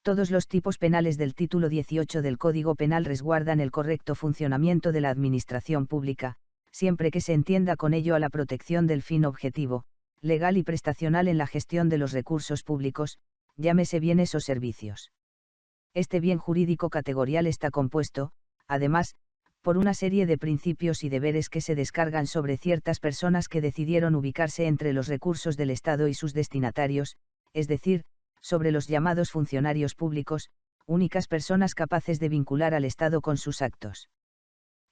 Todos los tipos penales del título 18 del Código Penal resguardan el correcto funcionamiento de la administración pública, siempre que se entienda con ello a la protección del fin objetivo, legal y prestacional en la gestión de los recursos públicos, llámese bienes o servicios. Este bien jurídico categorial está compuesto, además, por una serie de principios y deberes que se descargan sobre ciertas personas que decidieron ubicarse entre los recursos del Estado y sus destinatarios, es decir, sobre los llamados funcionarios públicos, únicas personas capaces de vincular al Estado con sus actos.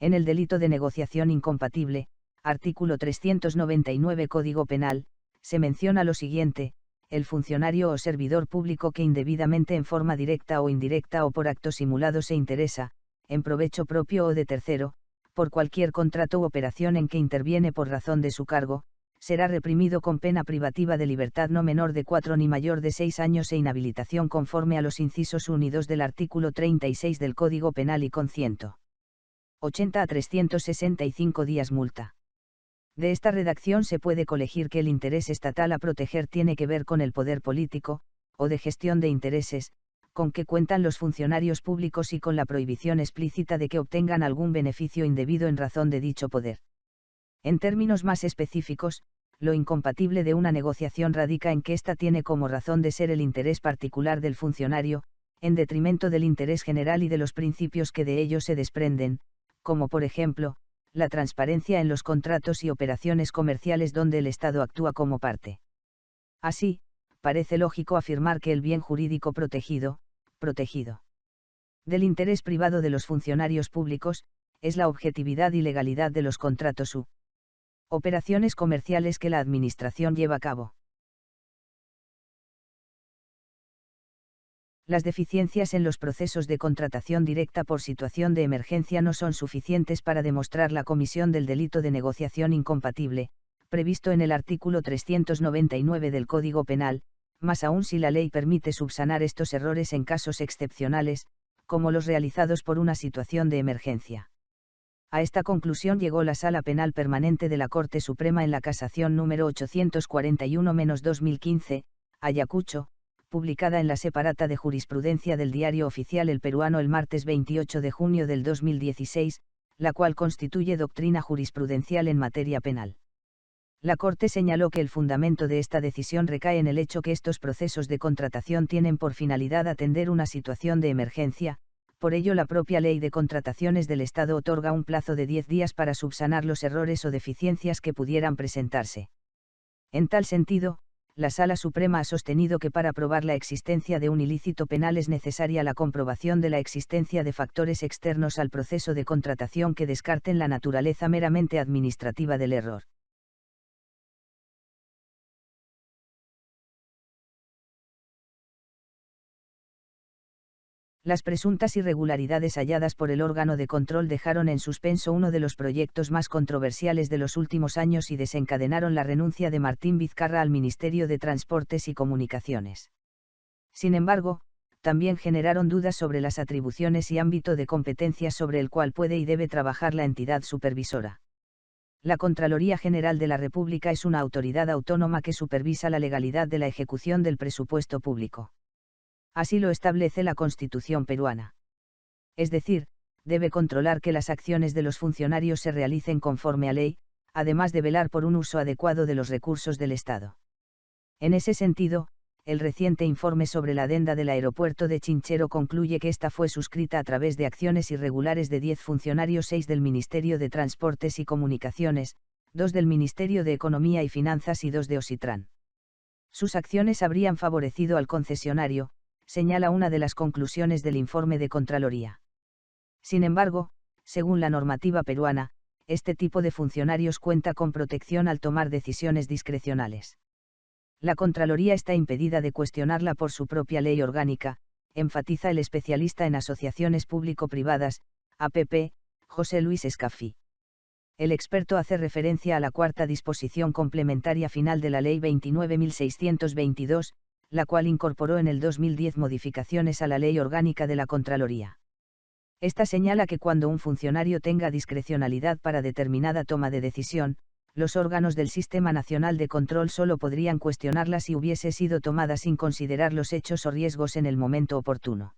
En el delito de negociación incompatible, artículo 399 Código Penal, se menciona lo siguiente: el funcionario o servidor público que indebidamente en forma directa o indirecta o por acto simulado se interesa, en provecho propio o de tercero, por cualquier contrato u operación en que interviene por razón de su cargo, será reprimido con pena privativa de libertad no menor de 4 ni mayor de 6 años e inhabilitación conforme a los incisos 1 y 2 del artículo 36 del Código Penal y con 180 a 365 días multa. De esta redacción se puede colegir que el interés estatal a proteger tiene que ver con el poder político, o de gestión de intereses, con que cuentan los funcionarios públicos y con la prohibición explícita de que obtengan algún beneficio indebido en razón de dicho poder. En términos más específicos, lo incompatible de una negociación radica en que ésta tiene como razón de ser el interés particular del funcionario, en detrimento del interés general y de los principios que de ello se desprenden, como por ejemplo, la transparencia en los contratos y operaciones comerciales donde el Estado actúa como parte. Así, parece lógico afirmar que el bien jurídico protegido del interés privado de los funcionarios públicos, es la objetividad y legalidad de los contratos u operaciones comerciales que la Administración lleva a cabo. Las deficiencias en los procesos de contratación directa por situación de emergencia no son suficientes para demostrar la comisión del delito de negociación incompatible, previsto en el artículo 399 del Código Penal, más aún si la ley permite subsanar estos errores en casos excepcionales, como los realizados por una situación de emergencia. A esta conclusión llegó la Sala Penal Permanente de la Corte Suprema en la Casación número 841-2015, Ayacucho, publicada en la Separata de Jurisprudencia del Diario Oficial El Peruano el martes 28 de junio del 2016, la cual constituye doctrina jurisprudencial en materia penal. La Corte señaló que el fundamento de esta decisión recae en el hecho que estos procesos de contratación tienen por finalidad atender una situación de emergencia. Por ello la propia Ley de Contrataciones del Estado otorga un plazo de 10 días para subsanar los errores o deficiencias que pudieran presentarse. En tal sentido, la Sala Suprema ha sostenido que para probar la existencia de un ilícito penal es necesaria la comprobación de la existencia de factores externos al proceso de contratación que descarten la naturaleza meramente administrativa del error. Las presuntas irregularidades halladas por el órgano de control dejaron en suspenso uno de los proyectos más controversiales de los últimos años y desencadenaron la renuncia de Martín Vizcarra al Ministerio de Transportes y Comunicaciones. Sin embargo, también generaron dudas sobre las atribuciones y ámbito de competencia sobre el cual puede y debe trabajar la entidad supervisora. La Contraloría General de la República es una autoridad autónoma que supervisa la legalidad de la ejecución del presupuesto público. Así lo establece la Constitución peruana. Es decir, debe controlar que las acciones de los funcionarios se realicen conforme a ley, además de velar por un uso adecuado de los recursos del Estado. En ese sentido, el reciente informe sobre la adenda del aeropuerto de Chinchero concluye que esta fue suscrita a través de acciones irregulares de 10 funcionarios, 6 del Ministerio de Transportes y Comunicaciones, 2 del Ministerio de Economía y Finanzas y 2 de Ositran. Sus acciones habrían favorecido al concesionario, señala una de las conclusiones del informe de Contraloría. Sin embargo, según la normativa peruana, este tipo de funcionarios cuenta con protección al tomar decisiones discrecionales. La Contraloría está impedida de cuestionarla por su propia ley orgánica, enfatiza el especialista en asociaciones público-privadas, APP, José Luis Escafí. El experto hace referencia a la cuarta disposición complementaria final de la Ley 29.622, la cual incorporó en el 2010 modificaciones a la Ley Orgánica de la Contraloría. Esta señala que cuando un funcionario tenga discrecionalidad para determinada toma de decisión, Los órganos del Sistema Nacional de Control solo podrían cuestionarla si hubiese sido tomada sin considerar los hechos o riesgos en el momento oportuno.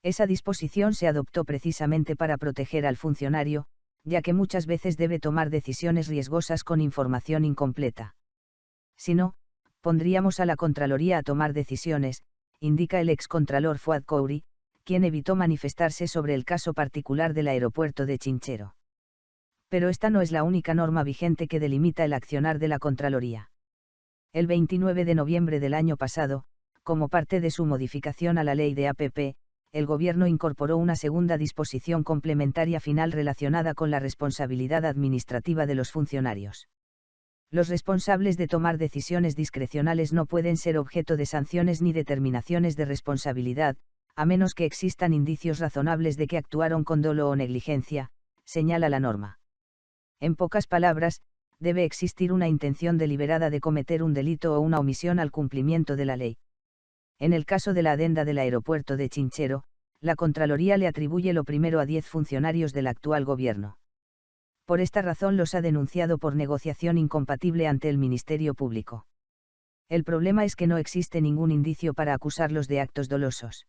Esa disposición se adoptó precisamente para proteger al funcionario, ya que muchas veces debe tomar decisiones riesgosas con información incompleta. Si no, pondríamos a la Contraloría a tomar decisiones, indica el excontralor Fuad Kouri, quien evitó manifestarse sobre el caso particular del aeropuerto de Chinchero. Pero esta no es la única norma vigente que delimita el accionar de la Contraloría. El 29 de noviembre del año pasado, como parte de su modificación a la ley de APP, el Gobierno incorporó una segunda disposición complementaria final relacionada con la responsabilidad administrativa de los funcionarios. Los responsables de tomar decisiones discrecionales no pueden ser objeto de sanciones ni determinaciones de responsabilidad, a menos que existan indicios razonables de que actuaron con dolo o negligencia, señala la norma. En pocas palabras, debe existir una intención deliberada de cometer un delito o una omisión al cumplimiento de la ley. En el caso de la adenda del aeropuerto de Chinchero, la Contraloría le atribuye lo primero a 10 funcionarios del actual gobierno. Por esta razón los ha denunciado por negociación incompatible ante el Ministerio Público. El problema es que no existe ningún indicio para acusarlos de actos dolosos.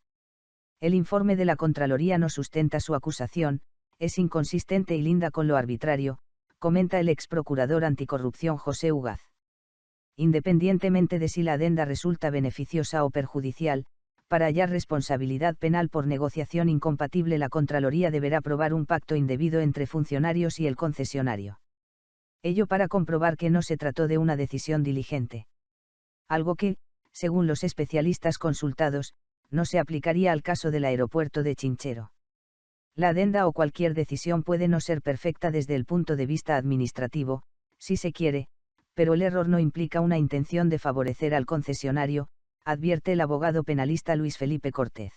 El informe de la Contraloría no sustenta su acusación, es inconsistente y linda con lo arbitrario, comenta el ex procurador anticorrupción José Ugaz. Independientemente de si la adenda resulta beneficiosa o perjudicial, para hallar responsabilidad penal por negociación incompatible la Contraloría deberá probar un pacto indebido entre funcionarios y el concesionario. Ello para comprobar que no se trató de una decisión diligente. Algo que, según los especialistas consultados, no se aplicaría al caso del aeropuerto de Chinchero. La adenda o cualquier decisión puede no ser perfecta desde el punto de vista administrativo, si se quiere, pero el error no implica una intención de favorecer al concesionario, advierte el abogado penalista Luis Felipe Cortez.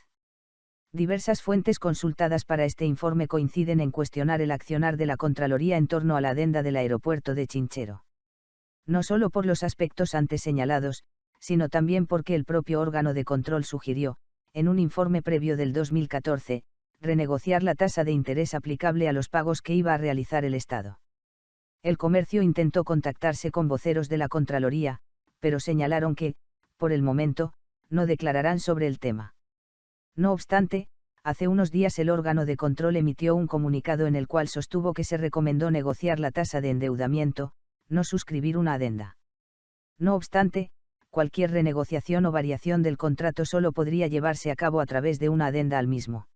Diversas fuentes consultadas para este informe coinciden en cuestionar el accionar de la Contraloría en torno a la adenda del aeropuerto de Chinchero. No solo por los aspectos antes señalados, sino también porque el propio órgano de control sugirió, en un informe previo del 2014, renegociar la tasa de interés aplicable a los pagos que iba a realizar el Estado. El Comercio intentó contactarse con voceros de la Contraloría, pero señalaron que, por el momento, no declararán sobre el tema. No obstante, hace unos días el órgano de control emitió un comunicado en el cual sostuvo que se recomendó negociar la tasa de endeudamiento, no suscribir una adenda. No obstante, cualquier renegociación o variación del contrato solo podría llevarse a cabo a través de una adenda al mismo.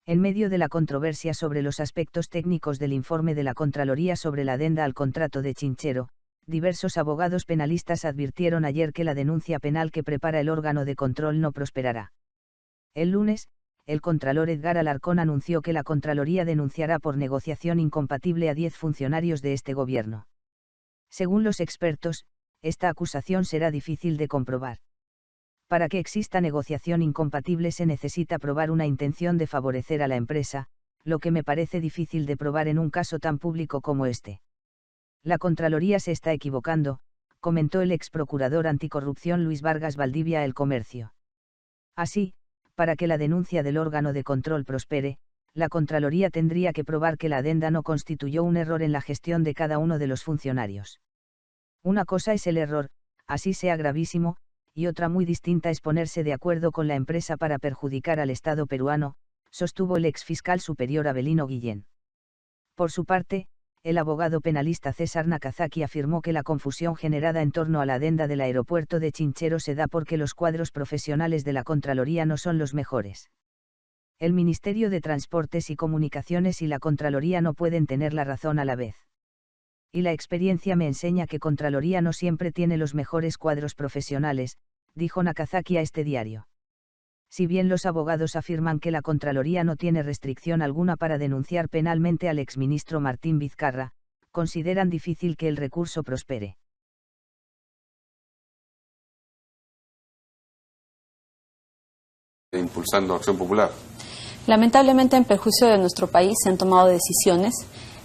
En medio de la controversia sobre los aspectos técnicos del informe de la Contraloría sobre la adenda al contrato de Chinchero, diversos abogados penalistas advirtieron ayer que la denuncia penal que prepara el órgano de control no prosperará. El lunes, el contralor Edgar Alarcón anunció que la Contraloría denunciará por negociación incompatible a 10 funcionarios de este gobierno. Según los expertos, esta acusación será difícil de comprobar. Para que exista negociación incompatible se necesita probar una intención de favorecer a la empresa, lo que me parece difícil de probar en un caso tan público como este. La Contraloría se está equivocando, comentó el ex procurador anticorrupción Luis Vargas Valdivia a El Comercio. Así, para que la denuncia del órgano de control prospere, la Contraloría tendría que probar que la adenda no constituyó un error en la gestión de cada uno de los funcionarios. Una cosa es el error, así sea gravísimo, y otra muy distinta es ponerse de acuerdo con la empresa para perjudicar al Estado peruano, sostuvo el ex fiscal superior Avelino Guillén. Por su parte, el abogado penalista César Nakazaki afirmó que la confusión generada en torno a la adenda del aeropuerto de Chinchero se da porque los cuadros profesionales de la Contraloría no son los mejores. El Ministerio de Transportes y Comunicaciones y la Contraloría no pueden tener la razón a la vez. Y la experiencia me enseña que Contraloría no siempre tiene los mejores cuadros profesionales, dijo Nakazaki a este diario. Si bien los abogados afirman que la Contraloría no tiene restricción alguna para denunciar penalmente al exministro Martín Vizcarra, consideran difícil que el recurso prospere. Impulsando Acción Popular. Lamentablemente, en perjuicio de nuestro país, se han tomado decisiones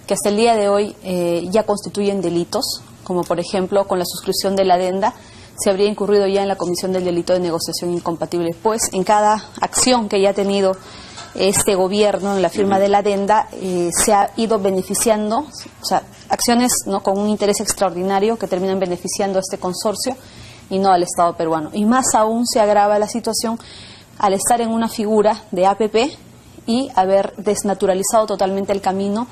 que hasta el día de hoy ya constituyen delitos, como por ejemplo con la suscripción de la adenda se habría incurrido ya en la comisión del delito de negociación incompatible, pues en cada acción que ya ha tenido este gobierno, en la firma de la adenda, se ha ido beneficiando, o sea, acciones, ¿no?, con un interés extraordinario que terminan beneficiando a este consorcio y no al Estado peruano. Y más aún se agrava la situación al estar en una figura de APP y haber desnaturalizado totalmente el camino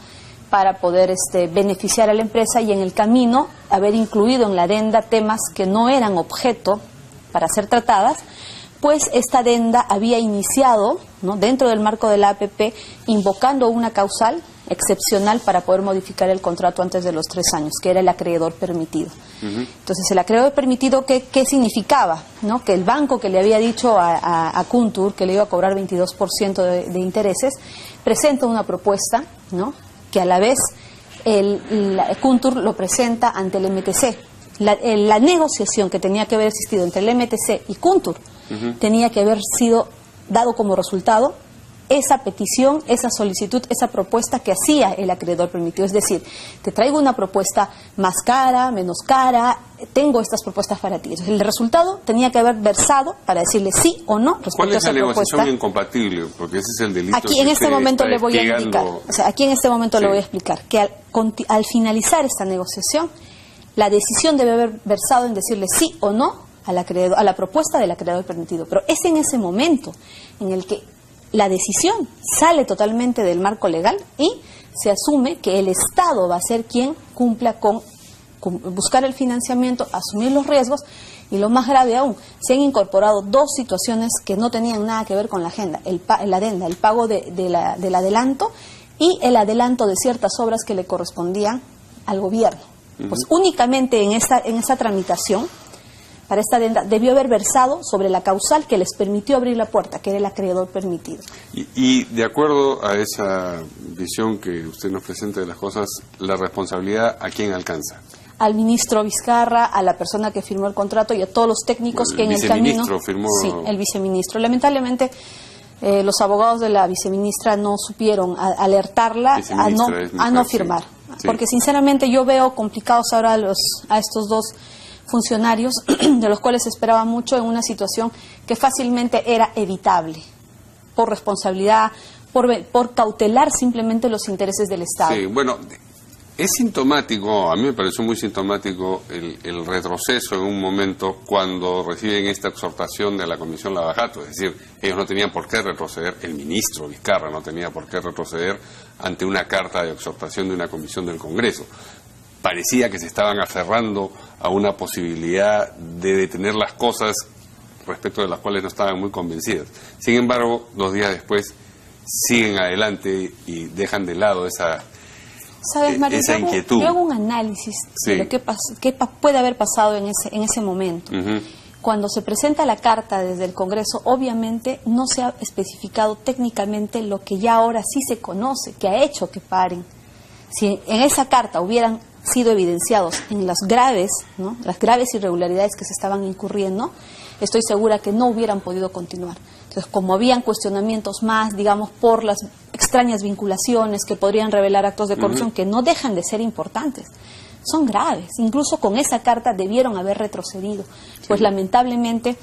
para poder beneficiar a la empresa, y en el camino haber incluido en la adenda temas que no eran objeto para ser tratadas, pues esta adenda había iniciado, ¿no?, dentro del marco de la APP, invocando una causal excepcional para poder modificar el contrato antes de los 3 años, que era el acreedor permitido. Entonces, el acreedor permitido, ¿qué significaba? ¿No? Que el banco que le había dicho a Kuntur que le iba a cobrar 22% de intereses, presenta una propuesta, ¿no?, que a la vez Kuntur lo presenta ante el MTC. La negociación que tenía que haber existido entre el MTC y Kuntur tenía que haber sido dado como resultado esa petición, esa solicitud, esa propuesta que hacía el acreedor permitido. Es decir, te traigo una propuesta más cara, menos cara, tengo estas propuestas para ti. Entonces, el resultado tenía que haber versado para decirle sí o no respecto a esa propuesta. ¿Cuál es la negociación incompatible? Porque ese es el delito. Aquí en este momento le voy a explicar. O sea, aquí en este momento le voy a explicar que al finalizar esta negociación, la decisión debe haber versado en decirle sí o no a la propuesta del acreedor permitido. Pero es en ese momento en el que la decisión sale totalmente del marco legal y se asume que el Estado va a ser quien cumpla con buscar el financiamiento, asumir los riesgos, y lo más grave aún, se han incorporado 2 situaciones que no tenían nada que ver con la adenda, el pago del adelanto y el adelanto de ciertas obras que le correspondían al gobierno. Pues únicamente en esa tramitación, para esta adenda, debió haber versado sobre la causal que les permitió abrir la puerta, que era el acreedor permitido. Y de acuerdo a esa visión que usted nos presenta de las cosas, ¿la responsabilidad a quién alcanza? Al ministro Vizcarra, a la persona que firmó el contrato y a todos los técnicos que en el camino... Firmó... Sí, el viceministro. Lamentablemente, los abogados de la viceministra no supieron alertarla a no firmar. Sí. Porque sinceramente yo veo complicados ahora a estos 2 funcionarios, de los cuales se esperaba mucho, en una situación que fácilmente era evitable, por responsabilidad, por cautelar simplemente los intereses del Estado. Sí, bueno, es sintomático, a mí me pareció muy sintomático el retroceso en un momento cuando reciben esta exhortación de la Comisión Lavajato, es decir, ellos no tenían por qué retroceder, el ministro Vizcarra no tenía por qué retroceder ante una carta de exhortación de una comisión del Congreso. Parecía que se estaban aferrando a una posibilidad de detener las cosas respecto de las cuales no estaban muy convencidas. Sin embargo, 2 días después siguen adelante y dejan de lado esa inquietud. Yo hago un análisis de lo que puede haber pasado en ese momento. Cuando se presenta la carta desde el Congreso, obviamente no se ha especificado técnicamente lo que ya ahora sí se conoce, que ha hecho que paren. Si en esa carta hubieran sido evidenciados en las graves irregularidades que se estaban incurriendo, estoy segura que no hubieran podido continuar. Entonces, como habían cuestionamientos más, digamos, por las extrañas vinculaciones que podrían revelar actos de corrupción que no dejan de ser importantes, son graves. Incluso con esa carta debieron haber retrocedido, pues lamentablemente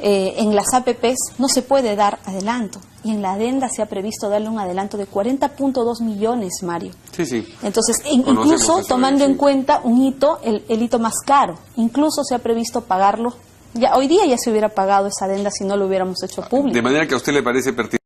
en las APPs no se puede dar adelanto, y en la adenda se ha previsto darle un adelanto de 40.2 millones, Mario. Sí. Entonces, incluso tomando en cuenta un hito, el hito más caro, incluso se ha previsto pagarlo. Hoy día ya se hubiera pagado esa adenda si no lo hubiéramos hecho público. De manera que a usted le parece pertinente